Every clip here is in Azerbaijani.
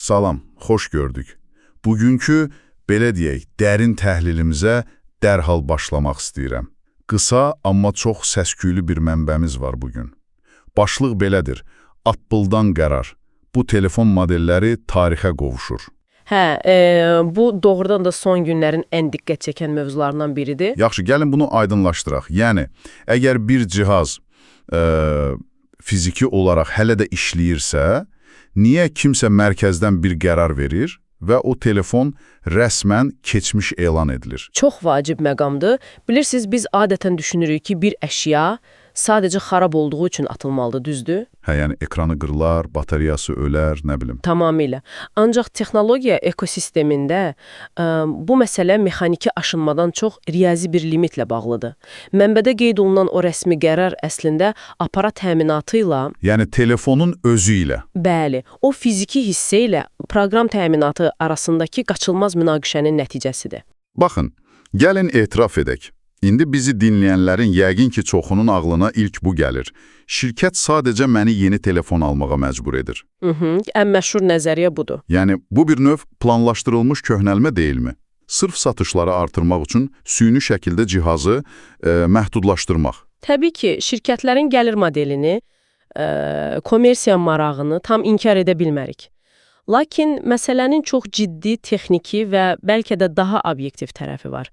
Salam, xoş gördük. Bugünkü, belə deyək, dərin təhlilimizə dərhal başlamaq istəyirəm. Qısa, amma çox səsküylü bir mənbəmiz var bugün. Başlıq belədir, Apple-dan qərar. Bu telefon modelləri tarixə qovuşur. Bu doğrudan da son günlərin ən diqqət çəkən mövzularından biridir. Yaxşı, gəlin bunu aydınlaşdıraq. Yəni, əgər bir cihaz fiziki olaraq hələ də işləyirsə, niyə kimsə mərkəzdən bir qərar verir və o telefon rəsmən keçmiş elan edilir? Çox vacib məqamdır. Bilirsiniz, biz adətən düşünürük ki, bir əşya sadəcə xarab olduğu üçün atılmalıdır, düzdür? Yəni ekranı qırılar, bataryası ölər, nə bilim. Tamamilə. Ancaq texnologiya ekosistemində bu məsələ mexaniki aşınmadan çox riyazi bir limitlə bağlıdır. Mənbədə qeyd olunan o rəsmi qərar əslində aparat təminatı ilə... Yəni telefonun özü ilə. Bəli, o fiziki hissə ilə proqram təminatı arasındakı qaçılmaz münaqişənin nəticəsidir. Baxın, gəlin etiraf edək. İndi bizi dinləyənlərin yəqin ki, çoxunun ağlına ilk bu gəlir. Şirkət sadəcə məni yeni telefon almağa məcbur edir. Ən məşhur nəzəriyyə budur. Yəni, bu bir növ planlaşdırılmış köhnəlmə deyilmi? Sırf satışları artırmaq üçün süni şəkildə cihazı məhdudlaşdırmaq. Təbii ki, şirkətlərin gəlir modelini, kommersiya marağını tam inkar edə bilmərik. Lakin məsələnin çox ciddi, texniki və bəlkə də daha obyektiv tərəfi var.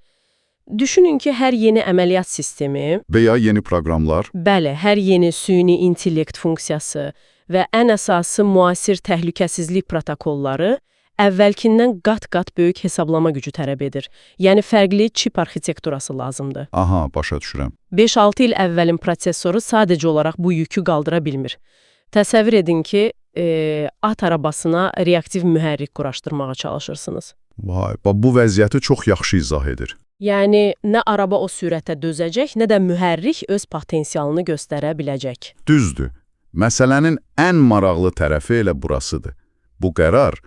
Düşünün ki, hər yeni əməliyyat sistemi və ya yeni proqramlar, bəli, hər yeni süni intellekt funksiyası və ən əsası müasir təhlükəsizlik protokolları əvvəlkindən qat-qat böyük hesablama gücü tələb edir. Yəni, fərqli çip arxitekturası lazımdır. Aha, başa düşürəm. 5-6 il əvvəlin prosesoru sadəcə olaraq bu yükü qaldıra bilmir. Təsəvvür edin ki, at arabasına reaktiv mühərrik quraşdırmağa çalışırsınız. Vay, bu vəziyyəti çox yaxşı izah edir. Yəni, nə araba o sürətə dözəcək, nə də mühərrik öz potensialını göstərə biləcək. Düzdür. Məsələnin ən maraqlı tərəfi elə burasıdır. Bu qərar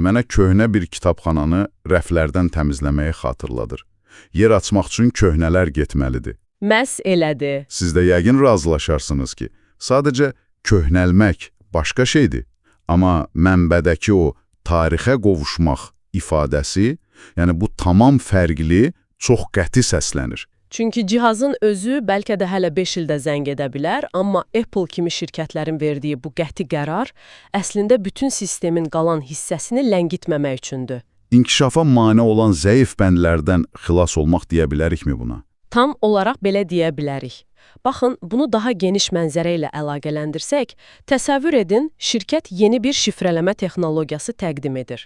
mənə köhnə bir kitabxananı rəflərdən təmizləməyi xatırladır. Yer açmaq üçün köhnələr getməlidir. Məhz elədir. Siz də yəqin razılaşarsınız ki, sadəcə köhnəlmək başqa şeydir. Amma mənbədəki o tarixə qovuşmaq ifadəsi, yəni bu tamam fərqli, çox qəti səslənir. Çünki cihazın özü bəlkə də hələ 5 ildə zəng edə bilər, amma Apple kimi şirkətlərin verdiyi bu qəti qərar əslində bütün sistemin qalan hissəsini ləngitməmək üçündür. İnkişafa mane olan zəif bəndlərdən xilas olmaq deyə bilərikmi buna? Tam olaraq belə deyə bilərik. Baxın, bunu daha geniş mənzərə ilə əlaqələndirsək, təsəvvür edin, şirkət yeni bir şifrələmə texnologiyası təqdim edir.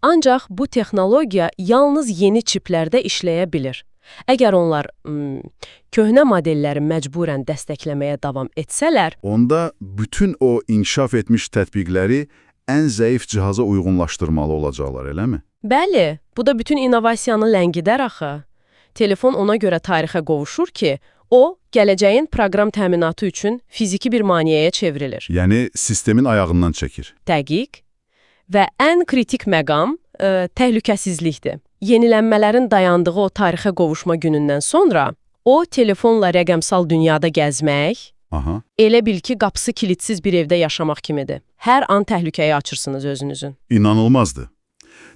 Ancaq bu texnologiya yalnız yeni çiplərdə işləyə bilir. Əgər onlar köhnə modelləri məcburən dəstəkləməyə davam etsələr, onda bütün o inkişaf etmiş tətbiqləri ən zəif cihaza uyğunlaşdırmalı olacaqlar, eləmi? Bəli, bu da bütün innovasiyanı ləngidər axı. Telefon ona görə tarixə qovuşur ki, o, gələcəyin proqram təminatı üçün fiziki bir maneəyə çevrilir. Yəni, sistemin ayağından çəkir. Dəqiq. Və ən kritik məqam təhlükəsizlikdir. Yenilənmələrin dayandığı o tarixə qovuşma günündən sonra o telefonla rəqəmsal dünyada gəzmək, elə bil ki, qapısı kilitsiz bir evdə yaşamaq kimidir. Hər an təhlükəyə açırsınız özünüzün. İnanılmazdır.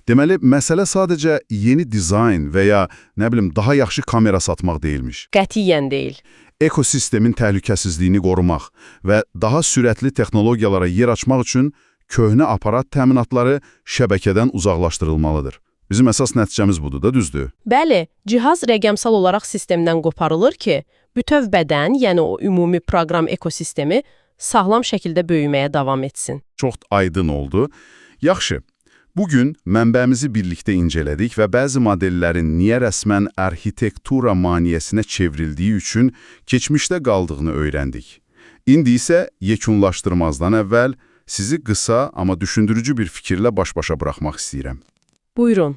Deməli, məsələ sadəcə yeni dizayn və ya, nə bilim, daha yaxşı kamera satmaq deyilmiş. Qətiyyən deyil. Ekosistemin təhlükəsizliyini qorumaq və daha sürətli texnologiyalara yer açmaq üçün köhnə aparat təminatları şəbəkədən uzaqlaşdırılmalıdır. Bizim əsas nəticəmiz budur da, düzdür? Bəli, cihaz rəqəmsal olaraq sistemdən qoparılır ki, bütöv bədən, yəni o ümumi proqram ekosistemi sağlam şəkildə böyüməyə davam etsin. Çox aydın oldu. Yaxşı. Bugün mənbəmizi birlikdə incələdik və bəzi modellərin niyə rəsmən arxitektura maneəsinə çevrildiyi üçün keçmişdə qaldığını öyrəndik. İndi isə yekunlaşdırmazdan əvvəl sizi qısa, amma düşündürücü bir fikirlə baş-başa buraxmaq istəyirəm. Buyurun.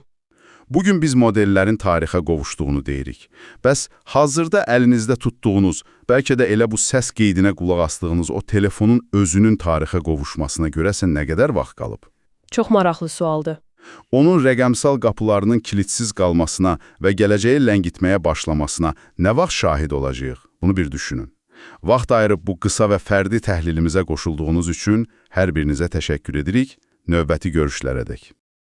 Bugün biz modellərin tarixə qovuşduğunu deyirik. Bəs hazırda əlinizdə tutduğunuz, bəlkə də elə bu səs qeydinə qulaq asdığınız o telefonun özünün tarixə qovuşmasına görəsə nə qədər vaxt qalıb? Çox maraqlı sualdır. Onun rəqəmsal qapılarının kilitsiz qalmasına və gələcəyi ləngitməyə başlamasına nə vaxt şahid olacağıq? Bunu bir düşünün. Vaxt ayırıb bu qısa və fərdi təhlilimizə qoşulduğunuz üçün hər birinizə təşəkkür edirik. Növbəti görüşlərədək.